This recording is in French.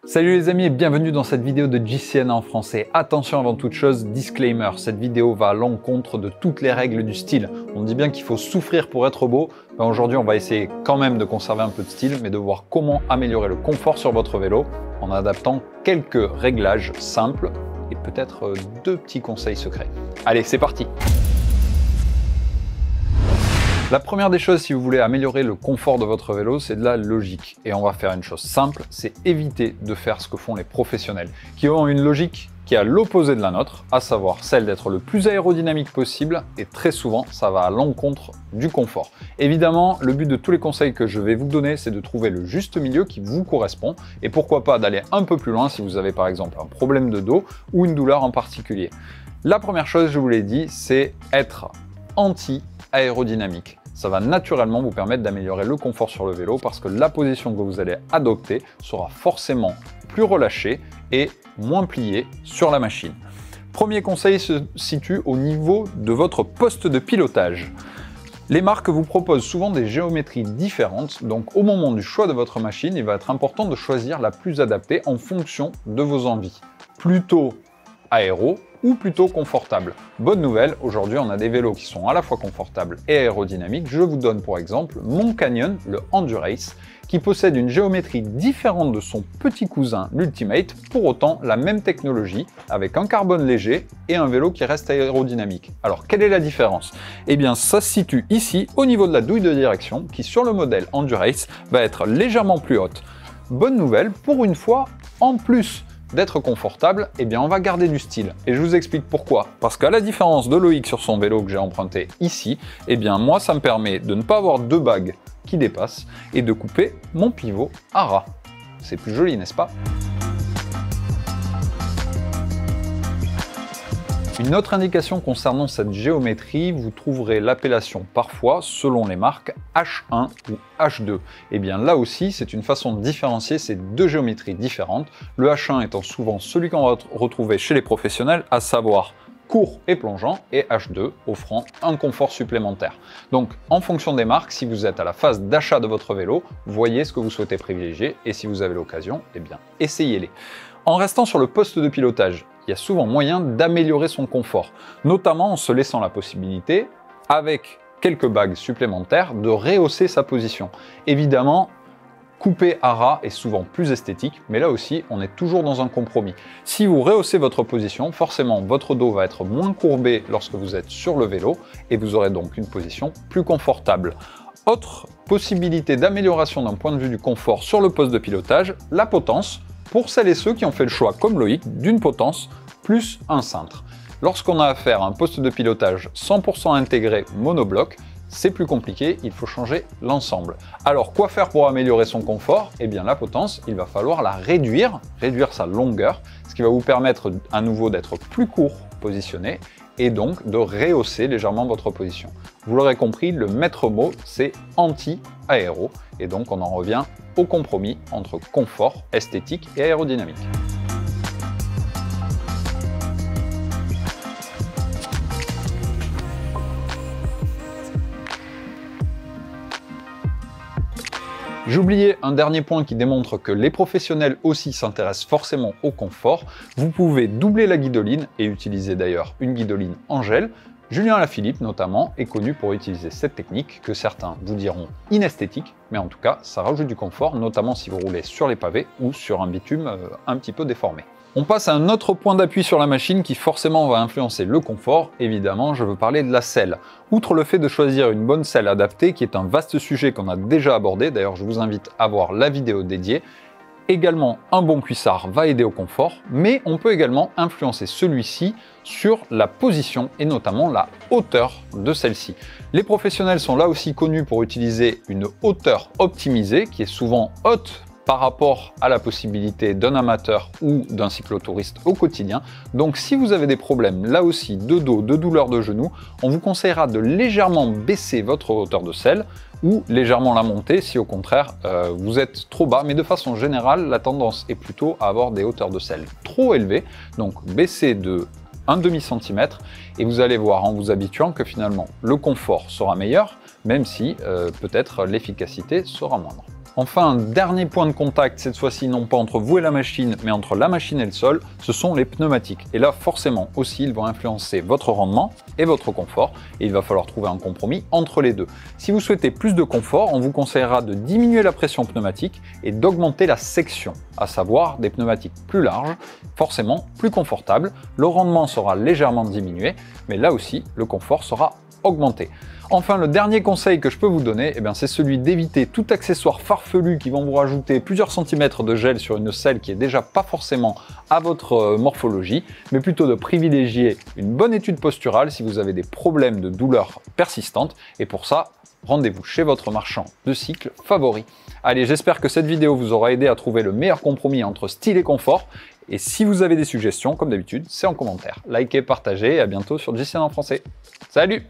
Salut les amis et bienvenue dans cette vidéo de JCN en français. Attention avant toute chose, disclaimer, cette vidéo va à l'encontre de toutes les règles du style. On dit bien qu'il faut souffrir pour être beau. Aujourd'hui on va essayer quand même de conserver un peu de style, mais de voir comment améliorer le confort sur votre vélo en adaptant quelques réglages simples et peut-être deux petits conseils secrets. Allez, c'est parti! La première des choses, si vous voulez améliorer le confort de votre vélo, c'est de la logique. Et on va faire une chose simple, c'est éviter de faire ce que font les professionnels, qui ont une logique qui est à l'opposé de la nôtre, à savoir celle d'être le plus aérodynamique possible, et très souvent, ça va à l'encontre du confort. Évidemment, le but de tous les conseils que je vais vous donner, c'est de trouver le juste milieu qui vous correspond, et pourquoi pas d'aller un peu plus loin si vous avez par exemple un problème de dos ou une douleur en particulier. La première chose, je vous l'ai dit, c'est être anti-aérodynamique. Ça va naturellement vous permettre d'améliorer le confort sur le vélo parce que la position que vous allez adopter sera forcément plus relâchée et moins pliée sur la machine. Premier conseil se situe au niveau de votre poste de pilotage. Les marques vous proposent souvent des géométries différentes, donc au moment du choix de votre machine, il va être important de choisir la plus adaptée en fonction de vos envies. Plutôt aéro ou plutôt confortable. Bonne nouvelle, aujourd'hui on a des vélos qui sont à la fois confortables et aérodynamiques. Je vous donne pour exemple mon Canyon, le Endurace, qui possède une géométrie différente de son petit cousin, l'Ultimate, pour autant la même technologie, avec un carbone léger et un vélo qui reste aérodynamique. Alors quelle est la différence? Eh bien ça se situe ici au niveau de la douille de direction, qui sur le modèle Endurace va être légèrement plus haute. Bonne nouvelle, pour une fois, en plus d'être confortable, eh bien on va garder du style. Et je vous explique pourquoi. Parce qu'à la différence de Loïc sur son vélo que j'ai emprunté ici, eh bien moi ça me permet de ne pas avoir deux bagues qui dépassent et de couper mon pivot à ras. C'est plus joli, n'est-ce pas? Une autre indication concernant cette géométrie, vous trouverez l'appellation parfois, selon les marques, H1 ou H2. Et bien là aussi, c'est une façon de différencier ces deux géométries différentes, le H1 étant souvent celui qu'on va retrouver chez les professionnels, à savoir court et plongeant, et H2 offrant un confort supplémentaire. Donc en fonction des marques, si vous êtes à la phase d'achat de votre vélo, voyez ce que vous souhaitez privilégier, et si vous avez l'occasion, eh bien essayez-les. En restant sur le poste de pilotage, il y a souvent moyen d'améliorer son confort, notamment en se laissant la possibilité, avec quelques bagues supplémentaires, de rehausser sa position. Évidemment, couper à ras est souvent plus esthétique, mais là aussi, on est toujours dans un compromis. Si vous rehaussez votre position, forcément, votre dos va être moins courbé lorsque vous êtes sur le vélo, et vous aurez donc une position plus confortable. Autre possibilité d'amélioration d'un point de vue du confort sur le poste de pilotage, la potence, pour celles et ceux qui ont fait le choix, comme Loïc, d'une potence plus un cintre. Lorsqu'on a affaire à un poste de pilotage 100% intégré monobloc, c'est plus compliqué, il faut changer l'ensemble. Alors quoi faire pour améliorer son confort? Eh bien la potence, il va falloir la réduire sa longueur, ce qui va vous permettre à nouveau d'être plus court positionné et donc de rehausser légèrement votre position. Vous l'aurez compris, le maître mot c'est anti-aéro et donc on en revient au compromis entre confort, esthétique et aérodynamique. J'ai oublié un dernier point qui démontre que les professionnels aussi s'intéressent forcément au confort. Vous pouvez doubler la guidoline et utiliser d'ailleurs une guidoline en gel. Julien Lafilippe notamment est connu pour utiliser cette technique que certains vous diront inesthétique, mais en tout cas ça rajoute du confort, notamment si vous roulez sur les pavés ou sur un bitume un petit peu déformé. On passe à un autre point d'appui sur la machine qui forcément va influencer le confort. Évidemment, je veux parler de la selle. Outre le fait de choisir une bonne selle adaptée, qui est un vaste sujet qu'on a déjà abordé, d'ailleurs je vous invite à voir la vidéo dédiée, également un bon cuissard va aider au confort, mais on peut également influencer celui-ci sur la position et notamment la hauteur de celle-ci. Les professionnels sont là aussi connus pour utiliser une hauteur optimisée, qui est souvent haute par rapport à la possibilité d'un amateur ou d'un cyclotouriste au quotidien. Donc si vous avez des problèmes là aussi de dos, de douleur de genou, on vous conseillera de légèrement baisser votre hauteur de selle ou légèrement la monter si au contraire vous êtes trop bas, mais de façon générale la tendance est plutôt à avoir des hauteurs de selle trop élevées, donc baisser de 1/2 centimètre et vous allez voir en vous habituant que finalement le confort sera meilleur, même si peut-être l'efficacité sera moindre. Enfin, un dernier point de contact, cette fois-ci non pas entre vous et la machine, mais entre la machine et le sol, ce sont les pneumatiques. Et là, forcément aussi, ils vont influencer votre rendement et votre confort, et il va falloir trouver un compromis entre les deux. Si vous souhaitez plus de confort, on vous conseillera de diminuer la pression pneumatique et d'augmenter la section, à savoir des pneumatiques plus larges, forcément plus confortables. Le rendement sera légèrement diminué, mais là aussi, le confort sera augmenté. Enfin, le dernier conseil que je peux vous donner, c'est celui d'éviter tout accessoire farfelu qui vont vous rajouter plusieurs centimètres de gel sur une selle qui est déjà pas forcément à votre morphologie, mais plutôt de privilégier une bonne étude posturale si vous avez des problèmes de douleurs persistantes. Et pour ça, rendez-vous chez votre marchand de cycle favori. Allez, j'espère que cette vidéo vous aura aidé à trouver le meilleur compromis entre style et confort. Et si vous avez des suggestions, comme d'habitude, c'est en commentaire. Likez, partagez et à bientôt sur JCN en français. Salut!